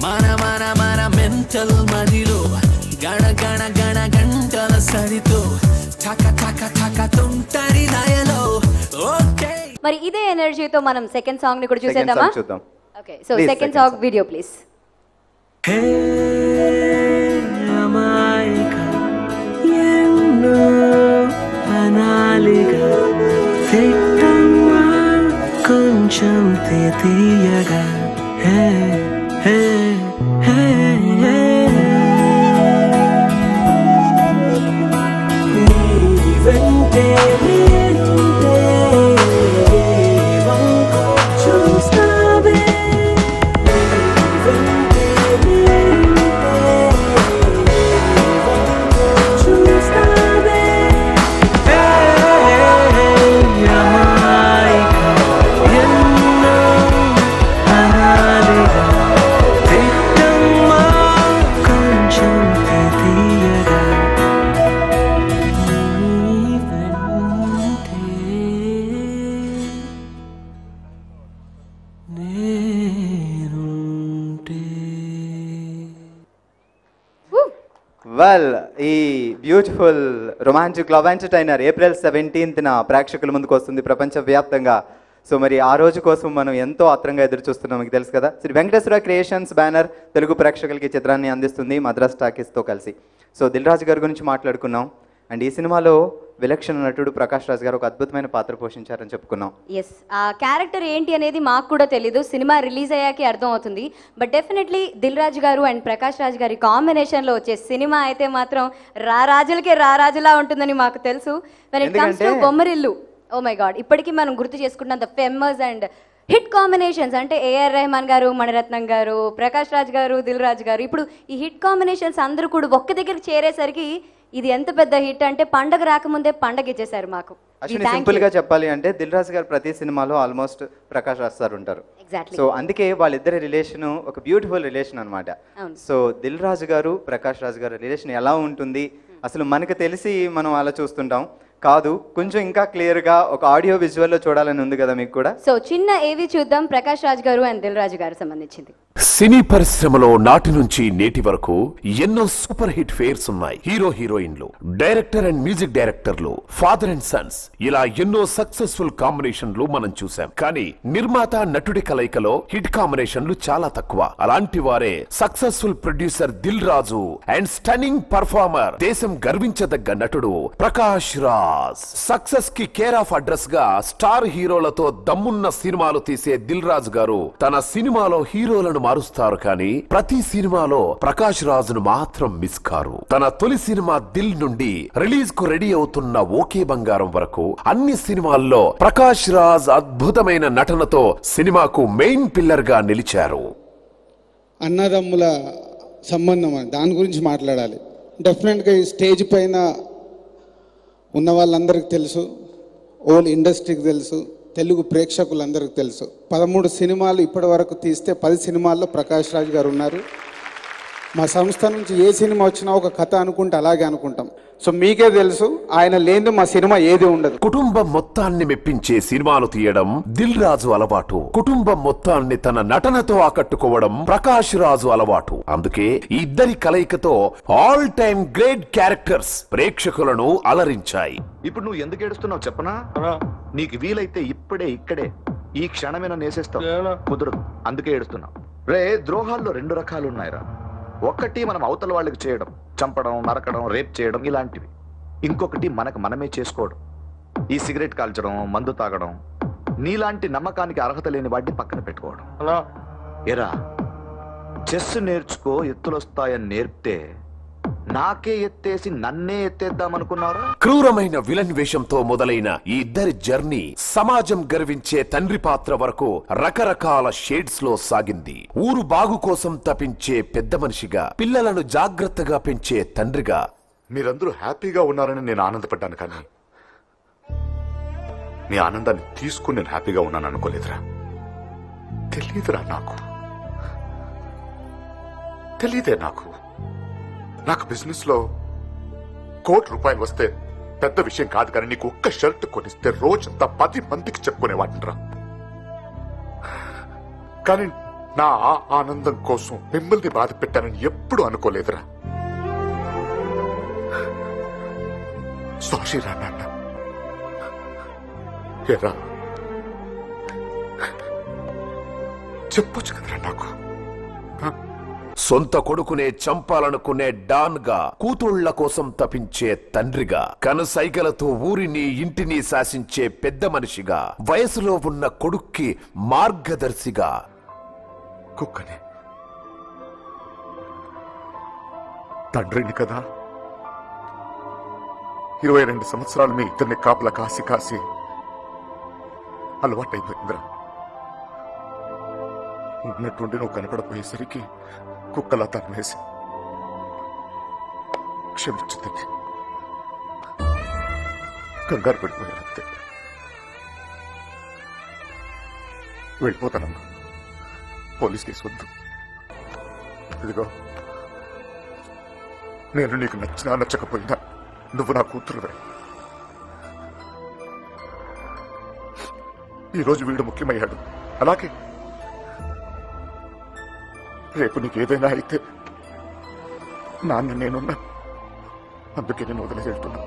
మన మన మన మెంటల్ మదిలో గణ గణ గణ గంటల సడితో ఠక ఠక ఠక తుంటరి లయలో. ఓకే, మరి ఇదే ఎనర్జీతో మనం సెకండ్ సాంగ్ ని కూడా చూసేద్దామా? Okay, so second song video please. Hey అమాయిక ఎన్నో అనాలిగా తిట్టమ్మా కొంచెం తీయగా. హే హే హే హే వెంటే నేనుంటే వంకు చూస్తావే. వెంటే నేనుంటే వంకు చూస్తావే. హే అమాయిక ఎన్నో అనాలిగా తిట్టమ్మా కొంచెం తీయగా. వెల్, ఈ beautiful romantic love entertainer April 17th ప్రేక్షకుల ముందుకు వస్తుంది ప్రపంచవ్యాప్తంగా. సో మరి ఆ రోజు కోసం మనం ఎంతో ఆత్రంగా ఎదురు చూస్తున్నాం, మీకు తెలుసు కదా. శ్రీ వెంకటేశ్వర క్రియేషన్స్ బ్యానర్ తెలుగు ప్రేక్షకులకి చిత్రాన్ని అందిస్తుంది మద్రాస్ టాకీస్తో కలిసి. సో దిల్ రాజు గారి గురించి మాట్లాడుకున్నాం, అండ్ ఈ సినిమాలో విలక్షణ నటుడు ప్రకాష్ రాజ్ గారు ఒక అద్భుతమైన పాత్ర పోషించారని చెప్పుకున్నాం. ఎస్, ఆ క్యారెక్టర్ ఏంటి అనేది మాకు కూడా తెలీదు, సినిమా రిలీజ్ అయ్యాకే అర్థం అవుతుంది. బట్ డెఫినెట్లీ దిల్ రాజు గారు అండ్ ప్రకాష్ రాజ్ గారి కాంబినేషన్లో వచ్చే సినిమా అయితే మాత్రం రారాజులకే రారాజులా ఉంటుందని మాకు తెలుసు. When it comes to Bommarillu, oh my god, ఇప్పటికీ మనం గుర్తు చేసుకుంటున్న the famous and hit combinations అంటే ఏఆర్ రెహమాన్ గారు, మణిరత్నం గారు, ప్రకాష్ రాజ్ గారు, దిల్ రాజు గారు. ఇప్పుడు ఈ హిట్ కాంబినేషన్స్ అందరూ కూడా ఒక్క దగ్గరికి చేరేసరికి ఇది ఎంత పెద్ద హిట్ అంటే పండగ రాకముందే పండగ ఇచ్చేసారు మాకు. సింపుల్ గా చెప్పాలి అంటే దిల్ రాజు గారు ప్రతి సినిమాలో ఆల్మోస్ట్ ప్రకాష్ రాజ్ సార్ ఉంటారు. సో అందుకే వాళ్ళిద్దరి రిలేషన్ ఒక బ్యూటిఫుల్ రిలేషన్ అనమాట. సో దిల్ రాజు గారు ప్రకాష్ రాజ్ గారు రిలేషన్ ఎలా ఉంటుంది అసలు మనకు తెలిసి మనం అలా చూస్తుంటాం కాదు, కొంచెం ఇంకా క్లియర్ గా ఒక ఆడియో విజువల్ లో చూడాలని ఉంది కదా మీకు కూడా. సో చిన్న ఏవి చూద్దాం ప్రకాష్ రాజ్ గారు అండ్ దిల్ రాజు గారు సంబంధించింది. సినీ పరిశ్రమలో నాటి నుంచి నేటి వరకు ఎన్నో సూపర్ హిట్ ఫేర్స్ ఉన్నాయి. హీరో హీరోయిన్లు, డైరెక్టర్ అండ్ మ్యూజిక్ డైరెక్టర్లు, ఫాదర్ అండ్ సన్స్, ఇలా ఎన్నో సక్సెస్ఫుల్ కాంబినేషన్లు మనం చూసాం. కానీ నిర్మాత నటుడి కలయికలో హిట్ కాంబినేషన్లు చాలా తక్కువ. అలాంటి వారే successful producer Dil Raju and stunning performer, దేశం గర్వించదగ్గ నటుడు ప్రకాష్ రాజ్. సక్సెస్ కి కేర్ ఆఫ్ అడ్రస్ గా స్టార్ హీరోలతో దమ్మున్న సినిమాలు తీసే దిల్ రాజు గారు తన సినిమాలో హీరోలను మారుస్తారు, కానీ ప్రతి సినిమాలో ప్రకాష్ రాజును మాత్రం మిస్ కారు. తన తొలి సినిమా దిల్ నుండి రిలీజ్ కు రెడీ అవుతున్న ఓకే బంగారం వరకు అన్ని సినిమాల్లో ప్రకాష్ రాజ్ అద్భుతమైన నటనతో సినిమాకు మెయిన్ పిల్లర్ గా నిలిచారు. అన్నదమ్ముల సంబంధం దాని గురించి మాట్లాడాలి. డెఫినెట్గా ఈ స్టేజ్ పైన ఉన్న వాళ్ళందరికీ తెలుసు, ఓల్ ఇండస్ట్రీకి తెలుసు, తెలుగు ప్రేక్షకులందరికీ తెలుసు. 13 సినిమాలు ఇప్పటి వరకు తీస్తే 10 సినిమాల్లో ప్రకాష్ రాజ్ గారు ఉన్నారు. మా సంస్థ నుంచి ఏ సినిమా వచ్చినా ఒక కథ అనుకుంటే అలాగే అనుకుంటాం. సో మీకే తెలుసు, ఆయన లేని మా సినిమా ఏది ఉండదు. కుటుంబం మొత్తాన్ని మెప్పించే సినిమాలు తీయడం దిల్ రాజు అలవాటు. కుటుంబం మొత్తాన్ని తన నటనతో ఆకట్టుకోవడం ప్రకాష్ రాజు అలవాటు. అందుకే ఈ ఇద్దరి కలయికతో ఆల్ టైమ్ గ్రేట్ క్యారెక్టర్స్ ప్రేక్షకులను అలరించాయి. ఇప్పుడు నువ్వు ఎందుకు ఏడుస్తున్నావు చెప్పనా? నీకు వీలైతే ఇప్పుడే ఇక్కడే ఈ క్షణమే నన్ను వేసేస్తావు. కుదరదు, అందుకే ఏడుస్తున్నావు. రే, ద్రోహాల్లో 2 రకాలు ఉన్నాయిరా. ఒకటి మనం అవతల వాళ్ళకి చేయడం, చంపడం, నరకడం, రేప్ చేయడం ఇలాంటివి. ఇంకొకటి మనకు మనమే చేసుకోవడం, ఈ సిగరెట్ కాల్చడం, మందు తాగడం. నీలాంటి నమ్మకానికి అర్హత లేని వాటిని పక్కన పెట్టుకోవడం. ఎరా, చెస్ నేర్చుకో ఎత్తులొస్తాయని నేర్పితే నాకే ఎత్తేసి నన్నే ఎత్తేద్దామనుకున్నారా? క్రూరమైన విలన్ వేషంతో మొదలైన ఈ ఇద్దరి జర్నీ సమాజం గర్వించే తండ్రి పాత్ర వరకు రకరకాల షేడ్స్ లో సాగింది. ఊరు బాగు కోసం తపించే పెద్ద మనిషిగా, పిల్లలను జాగ్రత్తగా పెంచే తండ్రిగా. మీరందరూ హ్యాపీగా ఉన్నారని నేను ఆనందపడ్డాను, కానీ మీ ఆనందాన్ని తీసుకుని నేను హ్యాపీగా ఉన్నాను అనుకోలేదురా. తెలియదురా, తెలియదే నాకు బిజినెస్ లో ₹1,00,00,000 వస్తే పెద్ద విషయం కాదు, కానీ నీకు ఒక్క షర్ట్ కొనిస్తే రోజంతా 10 మందికి చెప్పుకునేవాడిరా. కానీ నా ఆనందం కోసం మిమ్మల్ని బాధ పెట్టానని ఎప్పుడు అనుకోలేదురా. సారీ రా నాన్న. ఎరా చెప్పొచ్చు కదరా నాకు. సొంత కొడుకునే చంపాలనుకునే డాన్ గా, కూతుళ్ల కోసం తపించే తండ్రిగా, కనుసైగలతో ఊరిని ఇంటిని శాసించే పెద్ద మనిషిగా, వయసులో ఉన్న కొడుక్కి మార్గదర్శిగా, కుక్కని తండ్రిని కదా. 22 సంవత్సరాలు మీ ఇద్దరిని కాపలా కాసి కాసి అలవాటైపోయిందిరా. ఉన్నట్టుండి నువ్వు కనపడపోయేసరికి కుక్కలా తన్నేసి క్షమించుతుంది. కంగారు పడిపోయానంతే. వెళ్ళిపోతానమ్మా. పోలీస్ కేసు వద్దు. ఇదిగో, నేను నీకు నచ్చినా నచ్చకపోయినా నువ్వు నా కూతురువే. ఈరోజు వీడు ముఖ్యమయ్యాడు, అలాగే రేపు నీకేదైనా అయితే నాన్న నేనున్నా. అందుకే నేను వదిలేసి వెళ్తున్నా.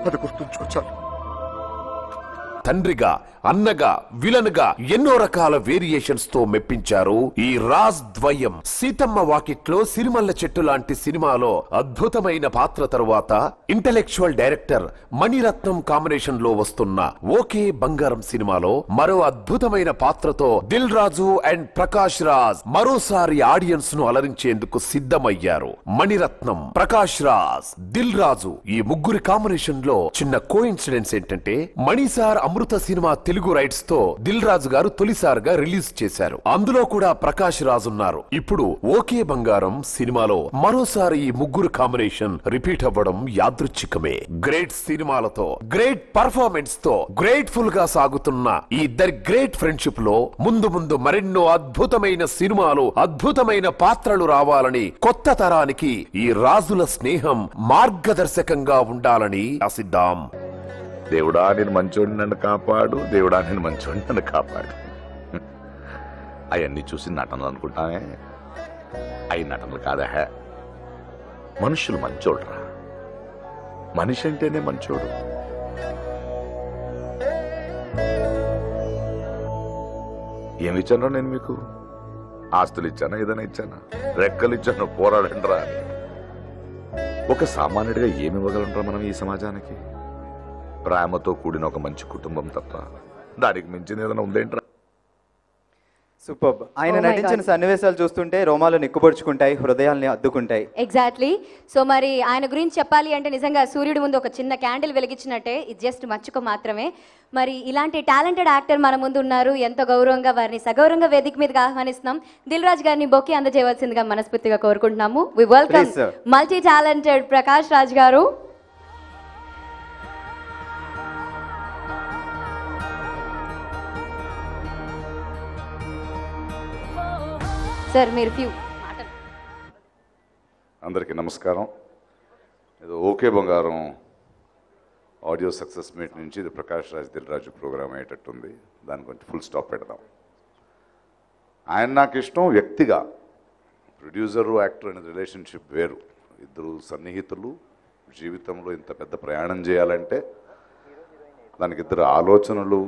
అది గుర్తుంచుకొచ్చాను. తండ్రిగా, అన్నగా, విలన్ గా ఎన్నో రకాల వేరియేషన్స్ తో మెప్పించారు ఈ రాజ్ ద్వయం. సీతమ్మ వాకిట్లో సిరిమల్ల చెట్టు లాంటి సినిమాలో అద్భుతమైన పాత్ర తరువాత ఇంటెలెక్చువల్ డైరెక్టర్ మణిరత్నం కాంబినేషన్ లో వస్తున్న ఓకే బంగారం సినిమాలో మరో అద్భుతమైన పాత్రతో దిల్ రాజు అండ్ ప్రకాష్ రాజ్ మరోసారి ఆడియన్స్ ను అలరించేందుకు సిద్ధమయ్యారు. మణిరత్నం, ప్రకాష్ రాజ్, దిల్ రాజు ఈ ముగ్గురి కాంబినేషన్ లో చిన్న కోఇన్సిడెన్స్ ఏంటంటే, మణిసార్ అమృత సినిమా తెలుగు రైట్స్ తో దిల్ రాజు గారు తొలిసారిగా రిలీజ్ చేశారు. అందులో కూడా ప్రకాష్ రాజ్ ఉన్నారు. ఇప్పుడు ఓకే బంగారం సినిమాలో మరోసారి ఈ ముగ్గురు కాంబినేషన్ రిపీట్ అవ్వడం యాదృచ్ఛికమే. గ్రేట్ సినిమాలతో, గ్రేట్ పర్ఫార్మెన్స్ తో గ్రేట్ఫుల్ గా సాగుతున్న ఈ ఇద్దరి గ్రేట్ ఫ్రెండ్షిప్ లో ముందు ముందు మరెన్నో అద్భుతమైన సినిమాలు, అద్భుతమైన పాత్రలు రావాలని, కొత్త తరానికి ఈ రాజుల స్నేహం మార్గదర్శకంగా ఉండాలని ఆశిద్దాం. దేవుడా నేను మంచోడిని నన్ను కాపాడు, దేవుడా నేను మంచోడిని నన్ను కాపాడు. అవన్నీ చూసి నటనలు అనుకుంటామే. అవి నటనలు కాదా. మనుషులు మంచోడురా. మనిషి అంటేనే మంచోడు. ఏమి ఇచ్చానో నేను మీకు? ఆస్తులు ఇచ్చానా, ఏదైనా ఇచ్చానా? రెక్కలు ఇచ్చాను, పోరాడండ్రా అని. ఒక సామాన్యుడిగా ఏమి ఇవ్వగలంరా మనం ఈ సమాజానికి? ప్రేమతో కూడిన ఒక మంచి కుటుంబం తప్ప దానికి మించిన ఏదైనా ఉందేంట్రా? సూపర్. ఆయన నటించిన సన్నివేశాలు చూస్తుంటే రోమాలు నిక్కుపొడుచుకుంటాయి, హృదయాల్ని అద్దుకుంటాయి. ఎగ్జాక్ట్లీ. సో మరి ఆయన గురించి చెప్పాలి అంటే నిజంగా సూర్యుడి ముందు ఒక చిన్న క్యాండిల్ వెలిగించినట్టే. ఇది జస్ట్ మచ్చుక మాత్రమే. మరి ఇలాంటి టాలెంటెడ్ యాక్టర్ మన ముందు ఉన్నారు. ఎంతో గౌరవంగా వారిని సగౌరవంగా వేదిక మీదగా ఆహ్వానిస్తున్నాం. దిల్ రాజు గారిని బొకే అందజేయవలసిందిగా మనస్ఫూర్తిగా కోరుకుంటున్నాము. We welcome multi talented Prakash Raj గారు. సార్ మీరు ఫ్యూ మాటలు. అందరికీ నమస్కారం. ఇది ఓకే బంగారం ఆడియో సక్సెస్ మీట్ నుంచి ఇది ప్రకాష్ రాజ్ దిల్ రాజు ప్రోగ్రామ్ అయ్యేటట్టుంది. దాని కొంచెం ఫుల్ స్టాప్ పెడదాం. ఆయన నాకు ఇష్టం వ్యక్తిగా. ప్రొడ్యూసరు యాక్టర్ అనేది రిలేషన్షిప్ వేరు. ఇద్దరు సన్నిహితులు జీవితంలో ఇంత పెద్ద ప్రయాణం చేయాలంటే దానికి ఇద్దరు ఆలోచనలు,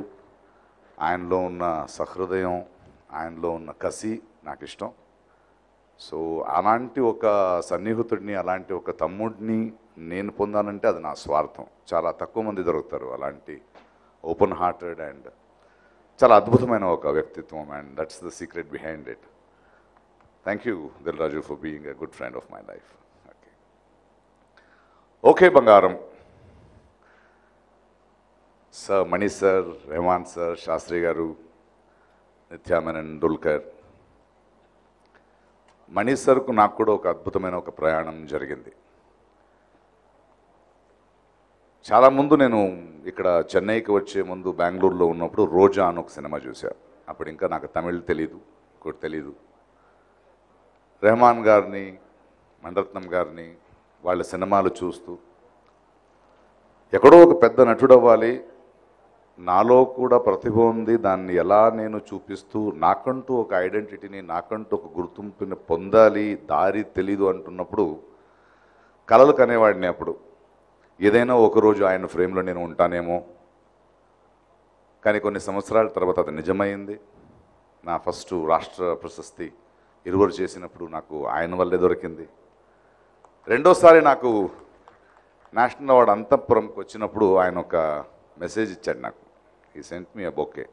ఆయనలో ఉన్న సహృదయం, ఆయనలో ఉన్న కసి నాకు ఇష్టం. సో అలాంటి ఒక సన్నిహితుడిని, అలాంటి ఒక తమ్ముడిని నేను పొందానంటే అది నా స్వార్థం. చాలా తక్కువ మంది దొరుకుతారు అలాంటి ఓపెన్ హార్టెడ్ అండ్ చాలా అద్భుతమైన ఒక వ్యక్తిత్వం. And that's the secret behind it. Thank you Dil Raju for being a good friend of my life. Okay బంగారం sir, Mani sir, Rahman sir, Sastri గారు, నిత్యామేనన్, దుల్కర్, మణి సార్కు నాకు కూడా ఒక అద్భుతమైన ఒక ప్రయాణం జరిగింది. చాలా ముందు నేను ఇక్కడ చెన్నైకి వచ్చే ముందు బెంగళూరులో ఉన్నప్పుడు రోజా అని ఒక సినిమా చూశాను. అప్పుడు ఇంకా నాకు తమిళ్ తెలీదు, ఇంకోటి తెలీదు. రెహమాన్ గారిని, మణిరత్నం గారిని వాళ్ళ సినిమాలు చూస్తూ ఎక్కడో ఒక పెద్ద నటుడు అవ్వాలి, నాలో కూడా ప్రతిభ ఉంది, దాన్ని ఎలా నేను చూపిస్తూ నాకంటూ ఒక ఐడెంటిటీని, నాకంటూ ఒక గుర్తింపుని పొందాలి, దారి తెలీదు అంటున్నప్పుడు కలలు కనేవాడిని. అప్పుడు ఏదైనా ఒకరోజు ఆయన ఫ్రేమ్లో నేను ఉంటానేమో, కానీ కొన్ని సంవత్సరాల తర్వాత అది నిజమైంది. నా ఫస్ట్ రాష్ట్ర ప్రశస్తి ఇరువురు చేసినప్పుడు నాకు ఆయన వల్లే దొరికింది. రెండోసారి నాకు నేషనల్ అవార్డు అంతఃపురంకి వచ్చినప్పుడు ఆయన ఒక మెసేజ్ ఇచ్చాడు నాకు. ఈ సెంట్ మీ అ బొకే.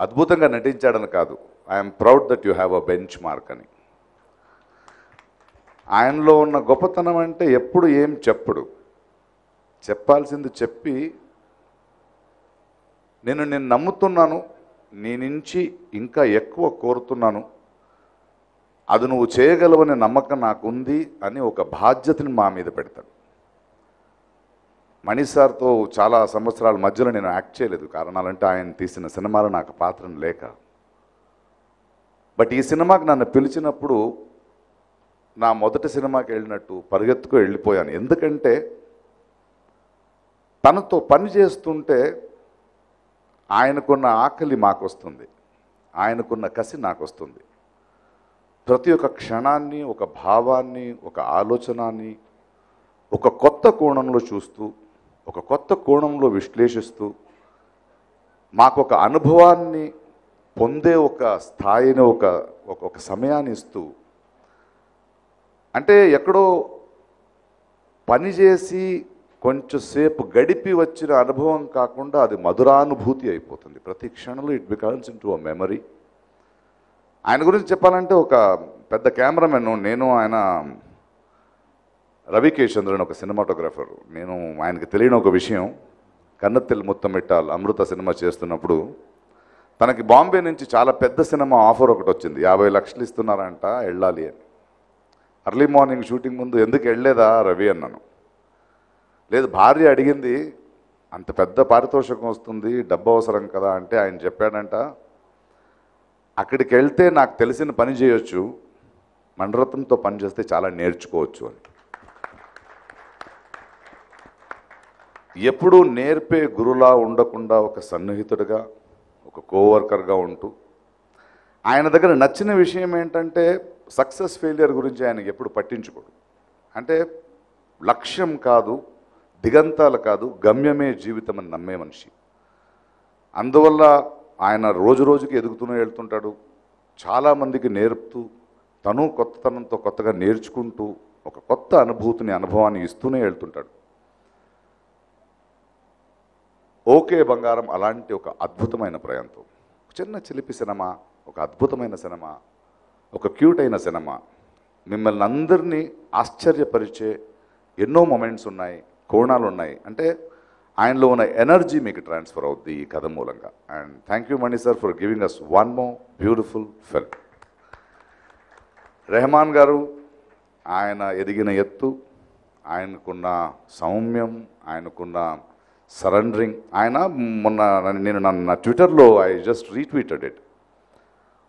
అద్భుతంగా నటించాడని కాదు, I'm proud that you have a bench mark అని. ఆయనలో ఉన్న గొప్పతనం అంటే ఎప్పుడు ఏం చెప్పడు, చెప్పాల్సింది చెప్పి నేను నమ్ముతున్నాను, నీ నుంచి ఇంకా ఎక్కువ కోరుతున్నాను, అది నువ్వు చేయగలవనే నమ్మకం నాకుంది అని ఒక బాధ్యతని మా మీద పెడతాడు. మణి సార్తో చాలా సంవత్సరాల మధ్యలో నేను యాక్ట్ చేయలేదు. కారణాలంటే ఆయన తీసిన సినిమాలో నాకు పాత్రను లేక. బట్ ఈ సినిమాకి నన్ను పిలిచినప్పుడు నా మొదటి సినిమాకి వెళ్ళినట్టు పరిగెత్తుకు వెళ్ళిపోయాను. ఎందుకంటే తనతో పని చేస్తుంటే ఆయనకున్న ఆకలి మాకు వస్తుంది, ఆయనకున్న కసి నాకు వస్తుంది. ప్రతి ఒక్క క్షణాన్ని, ఒక భావాన్ని, ఒక ఆలోచనాన్ని ఒక కొత్త కోణంలో చూస్తూ, ఒక కొత్త కోణంలో విశ్లేషిస్తూ, మాకు ఒక అనుభవాన్ని పొందే ఒక స్థాయిని, ఒక సమయాన్ని ఇస్తూ, అంటే ఎక్కడో పనిచేసి కొంచెంసేపు గడిపి వచ్చిన అనుభవం కాకుండా అది మధురానుభూతి అయిపోతుంది. ప్రతి క్షణంలో it becomes in to a memory. ఆయన గురించి చెప్పాలంటే ఒక పెద్ద కెమెరామెన్. నేను ఆయన రవికేశంద్రన్ ఒక సినిమాటోగ్రాఫర్. నేను ఆయనకి తెలియని ఒక విషయం, కన్నత్తెల్ ముత్తమిట్టాల్ అమృత సినిమా చేస్తున్నప్పుడు తనకి బాంబే నుంచి చాలా పెద్ద సినిమా ఆఫర్ ఒకటి వచ్చింది. 50 లక్షలు ఇస్తున్నారంట, వెళ్ళాలి అని. అర్లీ మార్నింగ్ షూటింగ్ ముందు ఎందుకు వెళ్ళలేదా రవి అన్నాను. లేదు, భార్య అడిగింది, అంత పెద్ద పారితోషికం వస్తుంది, డబ్బు అవసరం కదా అంటే ఆయన చెప్పాడంట, అక్కడికి వెళ్తే నాకు తెలిసిన పని చేయొచ్చు, మణిరత్నంతో పని చేస్తే చాలా నేర్చుకోవచ్చు అని. ఎప్పుడూ నేర్పే గురులా ఉండకుండా ఒక సన్నిహితుడిగా, ఒక కోవర్కర్గా ఉంటూ, ఆయన దగ్గర నచ్చిన విషయం ఏంటంటే సక్సెస్ ఫెయిలియర్ గురించి ఆయనకి ఎప్పుడు పట్టించుకోడు. అంటే లక్ష్యం కాదు, దిగంతాలు కాదు, గమ్యమే జీవితం అని నమ్మే మనిషి. అందువల్ల ఆయన రోజు రోజుకి ఎదుగుతూనే వెళ్తుంటాడు. చాలామందికి నేర్పుతూ, తను కొత్తతనంతో కొత్తగా నేర్చుకుంటూ ఒక కొత్త అనుభవాన్ని ఇస్తూనే వెళ్తుంటాడు. ఓకే బంగారం అలాంటి ఒక అద్భుతమైన ప్రయాణం. చిన్న చిలిపి సినిమా, ఒక అద్భుతమైన సినిమా, ఒక క్యూట్ అయిన సినిమా, మిమ్మల్ని అందరినీ ఆశ్చర్యపరిచే ఎన్నో మొమెంట్స్ ఉన్నాయి, కోణాలు ఉన్నాయి. అంటే ఆయనలో ఉన్న ఎనర్జీ మీకు ట్రాన్స్ఫర్ అవుద్ది ఈ కథ మూలంగా. And thank you Mani sir for giving us one more beautiful film. Rahman గారు, ఆయన ఎదిగిన ఎత్తు, ఆయనకున్న సౌమ్యం, ఆయనకున్న సరెండరింగ్. ఆయన మొన్న నేను నా ట్విట్టర్లో I just retweeted it.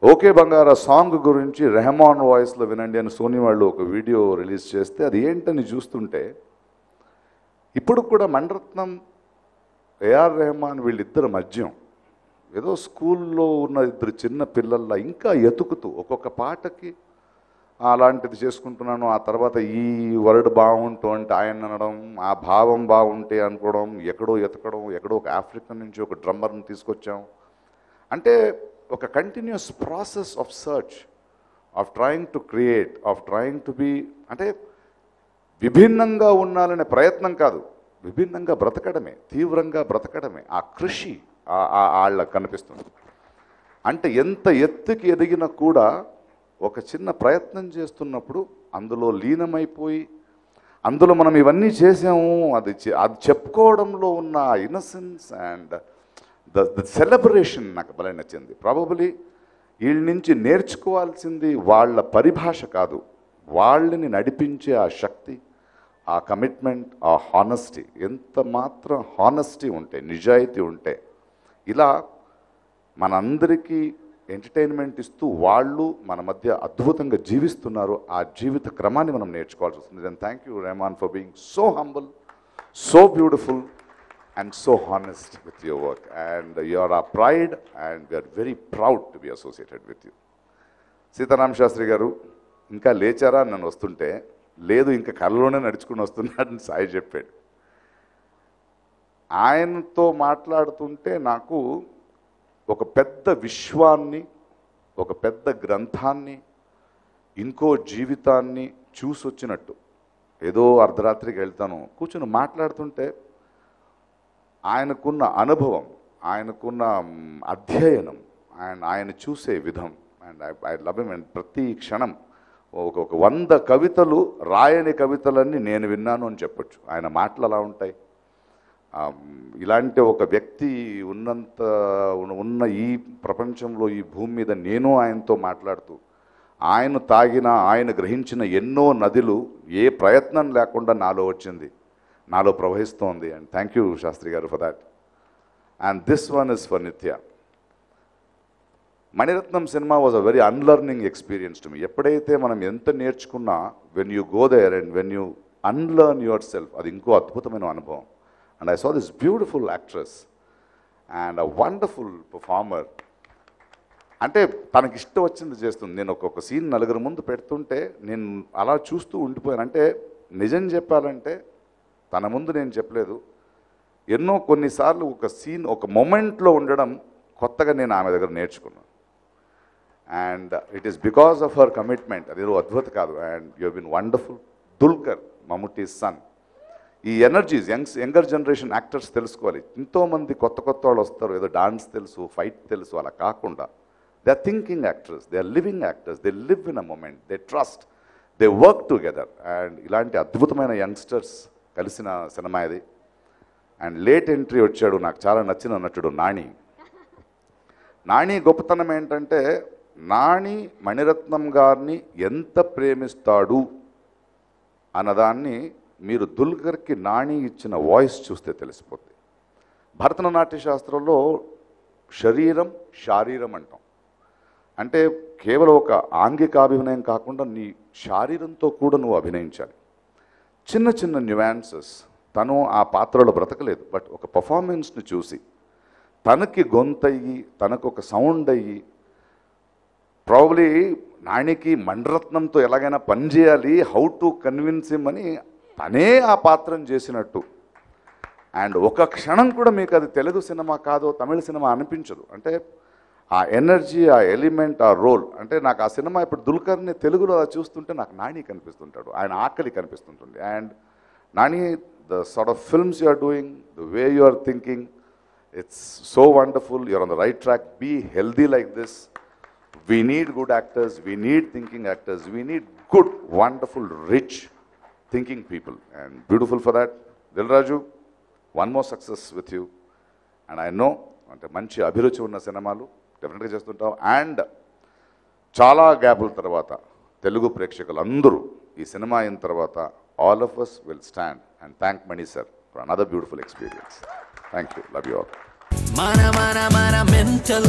Okay బంగార సాంగ్ గురించి రెహమాన్ వాయిస్లో వినండి అని సోనీ వాళ్ళు ఒక వీడియో రిలీజ్ చేస్తే అది ఏంటని చూస్తుంటే ఇప్పుడు కూడా మణిరత్నం, ఏఆర్ రెహమాన్ వీళ్ళిద్దరు మధ్యం ఏదో స్కూల్లో ఉన్న ఇద్దరు చిన్న పిల్లల్లా ఇంకా ఎతుకుతూ ఒక్కొక్క పాటకి అలాంటిది చేసుకుంటున్నాను, ఆ తర్వాత ఈ వర్డ్ బాగుంటూ అంటే ఆయన అనడం, ఆ భావం బాగుంటే అనుకోవడం, ఎక్కడో ఎతకడం, ఎక్కడో ఒక ఆఫ్రికన్ నుంచి ఒక డ్రమ్మర్ని తీసుకొచ్చాం. అంటే ఒక continuous process of search, of trying to create, of trying to be, అంటే విభిన్నంగా ఉండాలనే ప్రయత్నం కాదు, విభిన్నంగా బ్రతకడమే, తీవ్రంగా బ్రతకడమే. ఆ కృషి వాళ్ళకి కనిపిస్తుంది. అంటే ఎంత ఎత్తుకి ఎదిగినా కూడా ఒక చిన్న ప్రయత్నం చేస్తున్నప్పుడు అందులో లీనమైపోయి, అందులో మనం ఇవన్నీ చేసాము అది చెప్పుకోవడంలో ఉన్న ఇన్నసెన్స్ అండ్ ద సెలబ్రేషన్ నాకు భలే నచ్చింది. ప్రాబబులీ వీళ్ళ నుంచి నేర్చుకోవాల్సింది వాళ్ళ పరిభాష కాదు, వాళ్ళని నడిపించే ఆ శక్తి, ఆ కమిట్మెంట్, ఆ హానెస్టీ. ఎంత మాత్రం హానెస్టీ ఉంటే, నిజాయితీ ఉంటే ఇలా మనందరికీ ఎంటర్టైన్మెంట్ ఇస్తూ వాళ్ళు మన మధ్య అద్భుతంగా జీవిస్తున్నారు. ఆ జీవిత క్రమాన్ని మనం నేర్చుకోవాల్సి వస్తుంది. Then thank you Rahman for being so humble, so beautiful, and so honest with your work. And you are our pride, and we are very proud to be associated with you. Seetharama Sastri గారు ఇంకా లేచారా అని నన్ను వస్తుంటే, లేదు ఇంకా కళ్ళలోనే నడుచుకుని వస్తున్నాడని సాయి చెప్పాడు. ఆయనతో మాట్లాడుతుంటే నాకు ఒక పెద్ద విశ్వాన్ని, ఒక పెద్ద గ్రంథాన్ని, ఇంకో జీవితాన్ని చూసొచ్చినట్టు. ఏదో అర్ధరాత్రికి వెళ్తాను, కూర్చొని మాట్లాడుతుంటే ఆయనకున్న అనుభవం, ఆయనకున్న అధ్యయనం, ఆయన చూసే విధం, and I love him. And ప్రతి క్షణం ఒక 100 కవితలు, రాయని కవితలన్నీ నేను విన్నాను అని చెప్పొచ్చు. ఆయన మాటలు అలా ఉంటాయి. ఇలాంటి ఒక వ్యక్తి ఉన్న ఈ ప్రపంచంలో, ఈ భూమి మీద నేను ఆయనతో మాట్లాడుతూ, ఆయన తాగిన, ఆయన గ్రహించిన ఎన్నో నదులు ఏ ప్రయత్నం లేకుండా నాలో వచ్చింది, నాలో ప్రవహిస్తోంది. And thank you Shastri garu for that. And this one is for Nithya. Mani Ratnam cinema was a very unlearning experience to me. ఎప్పుడైతే మనం ఎంత నేర్చుకున్నా, when you go there and when you unlearn your self, అది ఇంకో అద్భుతమైన అనుభవం. And I saw this beautiful actress and a wonderful performer. అంటే తనకి ఇష్టం వచ్చింది చేస్తుంది. నేను ఒక్కొక్క సీన్ నలుగురు ముందు పెడుతుంటే నేను అలా చూస్తూ ఉండిపోయాను. అంటే నిజం చెప్పాలంటే తన ముందు నేను చెప్పలేదు, ఎన్నో కొన్నిసార్లు ఒక సీన్, ఒక మొమెంట్లో ఉండడం కొత్తగా నేను ఆమె దగ్గర నేర్చుకున్నాను. And it is because of her commitment. అదేదో అద్భుత కాదు. And you have been wonderful. Dulquer, Mammootty's son. ఈ ఎనర్జీస్ యంగర్ జనరేషన్ యాక్టర్స్ తెలుసుకోవాలి. ఎంతోమంది కొత్త వాళ్ళు వస్తారు, ఏదో డాన్స్ తెలుసు, ఫైట్ తెలుసు, అలా కాకుండా they are thinking actors, they are living actors, they live in a moment, they trust, they work together. And ఇలాంటి అద్భుతమైన యంగ్స్టర్స్ కలిసిన సినిమా ఇది. అండ్ లేట్ ఎంట్రీ వచ్చాడు, నాకు చాలా నచ్చిన నటుడు నాని. నాని గొప్పతనం ఏంటంటే, నాని మణిరత్నం గారిని ఎంత ప్రేమిస్తాడు అన్నదాన్ని మీరు దుల్కర్కి నాని ఇచ్చిన వాయిస్ చూస్తే తెలిసిపోతుంది. భరతనాట్య శాస్త్రంలో శరీరం శారీరం అంటాం. అంటే కేవలం ఒక ఆంగికాభినయం కాకుండా నీ శారీరంతో కూడా నువ్వు అభినయించాలి. చిన్న చిన్న న్యూయాన్సెస్. తను ఆ పాత్రలో బ్రతకలేదు, బట్ ఒక పర్ఫార్మెన్స్ని చూసి తనకి గొంతయ్యి, తనకు ఒక సౌండ్ అయ్యి, ప్రాబబ్లీ నానికి మణిరత్నంతో ఎలాగైనా పనిచేయాలి, హౌ టు కన్విన్స్ హిమ్ అని తనే ఆ పాత్రను చేసినట్టు. అండ్ ఒక క్షణం కూడా మీకు అది తెలుగు సినిమా కాదో తమిళ సినిమా అనిపించదు. అంటే ఆ ఎనర్జీ, ఆ ఎలిమెంట్, ఆ రోల్. అంటే నాకు ఆ సినిమా ఇప్పుడు దుల్కర్ని తెలుగులో చూస్తుంటే నాకు నాని కనిపిస్తుంటాడు, ఆయన ఆకలి కనిపిస్తుంటుంది. And Nani, the sort of films you are doing, the way you are thinking, it's so wonderful. You're on the right track. Be healthy like this. We need good actors, we need thinking actors, we need good, wonderful, rich thinking people, and beautiful for that. Dil Raju, one more success with you. And I know ante manchi abhiruchi unna cinemalu definitely chestuntavu. And chala gapul tarvata telugu prekshakalandaru ee cinema ayin tarvata all of us will stand and thank Mani sir for another beautiful experience. Thank you. Love you all. Mana mental